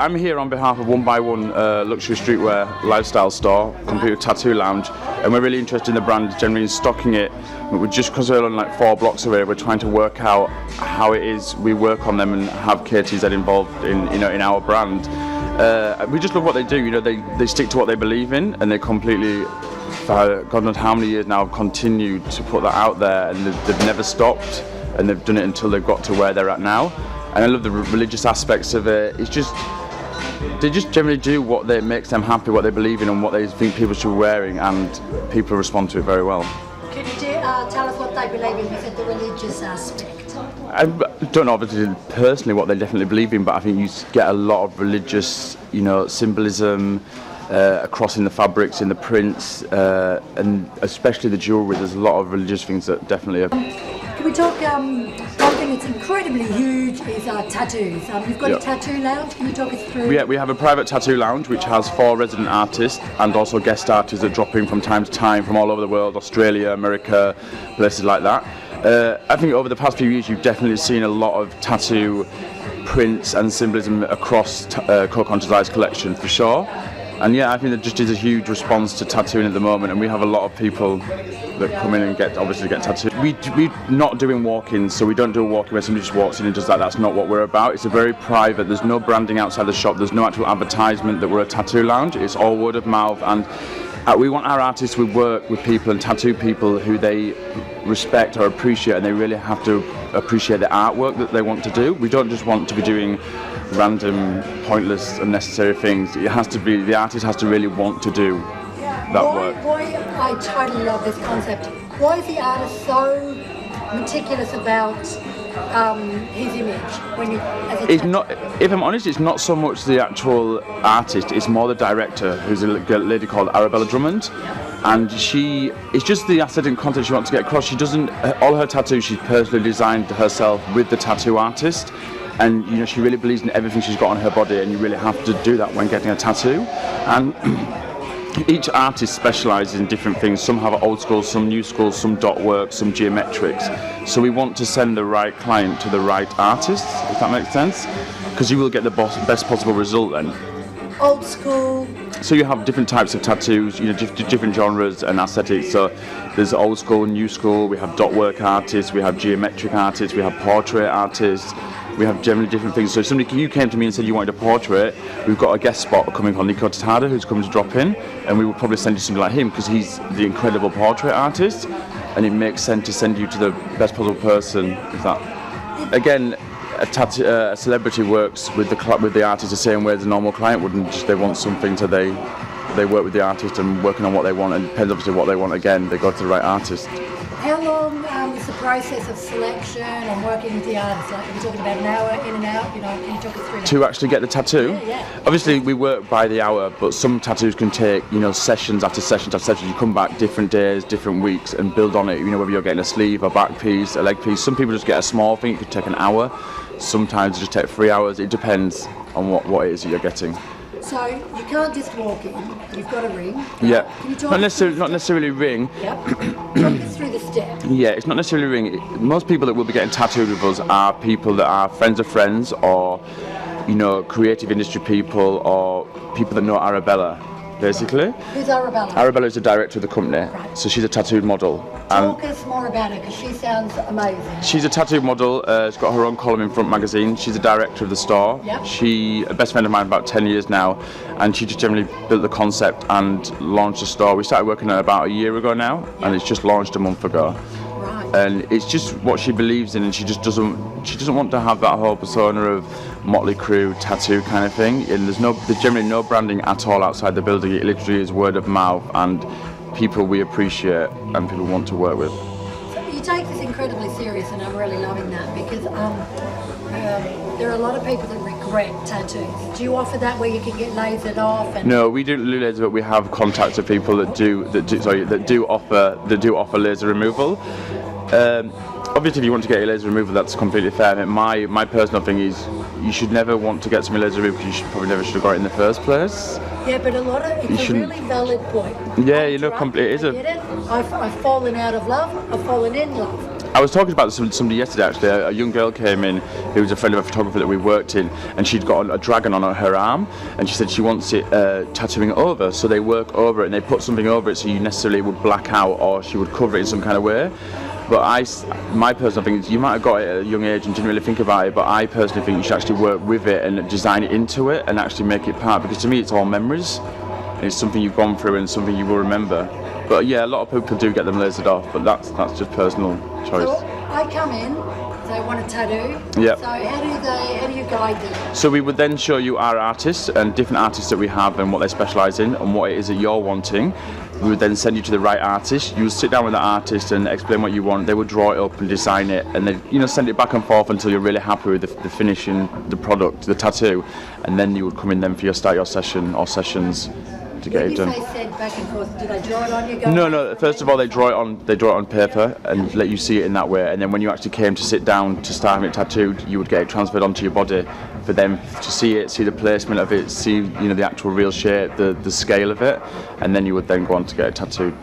I'm here on behalf of One by One luxury streetwear lifestyle store, complete tattoo lounge, and we're really interested in the brand, generally in stocking it. We're just because we're on like 4 blocks away, we're trying to work out how it is we work on them and have KTZ involved in in our brand. We just love what they do. They stick to what they believe in, and they completely, for God knows how many years now, have continued to put that out there, and they've never stopped, and they've done it until they've got to where they're at now. And I love the religious aspects of it. It's just, they just generally do what makes them happy, what they believe in, and what they think people should be wearing, and people respond to it very well. Can you tell us what they believe in? Is it the religious aspect? I don't know obviously personally what they definitely believe in, but I think you get a lot of religious, symbolism across in the fabrics, in the prints, and especially the jewellery. There's a lot of religious things that definitely are. Can we talk, one thing that's incredibly huge is tattoos. You've got a tattoo lounge, can you talk us through? Yeah, we have a private tattoo lounge which has 4 resident artists and also guest artists that drop in from time to time from all over the world, Australia, America, places like that. I think over the past few years you've definitely seen a lot of tattoo prints and symbolism across Coco Concha's Eyes collection for sure. And yeah, I think there just is a huge response to tattooing at the moment, and we have a lot of people that come in and get tattooed. We're not doing walk-ins, so we don't do a walk-in where somebody just walks in and does that. That's not what we're about. It's a very private, there's no branding outside the shop, there's no actual advertisement that we're a tattoo lounge. It's all word of mouth, and we want our artists to work with people and tattoo people who they respect or appreciate, and they really have to appreciate the artwork that they want to do. We don't just want to be doing random, pointless, unnecessary things. It has to be, the artist has to really want to do that work. I totally love this concept. Why is the artist so meticulous about his image? It's not, if I'm honest, it's not so much the actual artist, it's more the director, who's a lady called Arabella Drummond. And it's just the aesthetic content she wants to get across. She doesn't, all her tattoos she's personally designed herself with the tattoo artist. And she really believes in everything she's got on her body, and you really have to do that when getting a tattoo. And each artist specialises in different things. Some have old school, some new school, some dot work, some geometrics. So we want to send the right client to the right artist, if that makes sense, because you will get the best possible result then. Old school. So you have different types of tattoos, different genres and aesthetics. So there's old school, new school. We have dot work artists, we have geometric artists, we have portrait artists. We have generally different things. So if you came to me and said you wanted a portrait, we've got a guest spot coming called Nico Tatada who's coming to drop in, and we will probably send you somebody like him because he's the incredible portrait artist, and it makes sense to send you to the best possible person. Again, a celebrity works with the artist the same way as a normal client wouldn't. They want something, so they work with the artist and working on what they want, and it depends obviously what they want. Again, they go to the right artist. How long is the process of selection and working with the artist? Like, are we talking about an hour in and out? Can you talk us through that? To actually get the tattoo? Yeah. Obviously, we work by the hour, but some tattoos can take, sessions after sessions after sessions. You come back different days, different weeks, and build on it. Whether you're getting a sleeve, a back piece, a leg piece. Some people just get a small thing. It could take an hour. Sometimes it just take 3 hours. It depends on what it is that you're getting. So you can't just walk in. You've got a ring. Yeah. Can you talk not necessarily ring. Yep. Talk us through the step. Yeah, it's not necessarily ring. Most people that will be getting tattooed with us are people that are friends of friends, or creative industry people, or people that know Arabella, basically. Who's Arabella? Arabella is the director of the company, right. So she's a tattooed model. Talk us more about her, because she sounds amazing. She's a tattooed model. She's got her own column in Front Magazine. She's the director of the store. Yep. She's a best friend of mine about 10 years now, and she just generally built the concept and launched the store. We started working on it about a year ago now, yep. And it's just launched a month ago. Right. And it's just what she believes in, and she doesn't want to have that whole persona of Motley Crue tattoo kind of thing. And there's generally no branding at all outside the building. It literally is word of mouth and people we appreciate and people want to work with. So you take this incredibly serious, and I'm really loving that, because there are a lot of people that regret tattoos. Do you offer that where you can get lasered off? No, we do laser, but we have contacts of people that do offer laser removal. Obviously, if you want to get your laser removal, that's completely fair. My personal thing is you should never want to get some laser removal because you probably never should have got it in the first place. Yeah, but it's a really valid point. Yeah, completely. I've fallen out of love. I've fallen in love. I was talking about this with somebody yesterday actually. A young girl came in who was a friend of a photographer that we worked in, and she'd got a dragon on her arm, and she said she wants it tattooing over, so they work over it and they put something over it so you necessarily would black out, or she would cover it in some kind of way. But my personal thing is, you might have got it at a young age and didn't really think about it, but I personally think you should actually work with it and design it into it and actually make it part, because to me it's all memories. It's something you've gone through and something you will remember. But yeah, a lot of people do get them lasered off, but that's just personal choice. So I come in, they want a tattoo. Yep. So how do you guide them? So we would then show you our artists and different artists that we have and what they specialise in and what it is that you're wanting. We would then send you to the right artist. You would sit down with the artist and explain what you want. They would draw it up and design it, and then send it back and forth until you're really happy with the finishing, the product, the tattoo, and then you would come in then for your session or sessions to get it done. When you say send back and forth, do they draw it on you? No. First of all, they draw it on paper and let you see it in that way. And then when you actually came to sit down to start having it tattooed, you would get it transferred onto your body for them to see it, see the placement of it, see the actual real shape, the scale of it, and then you would then go on to get it tattooed.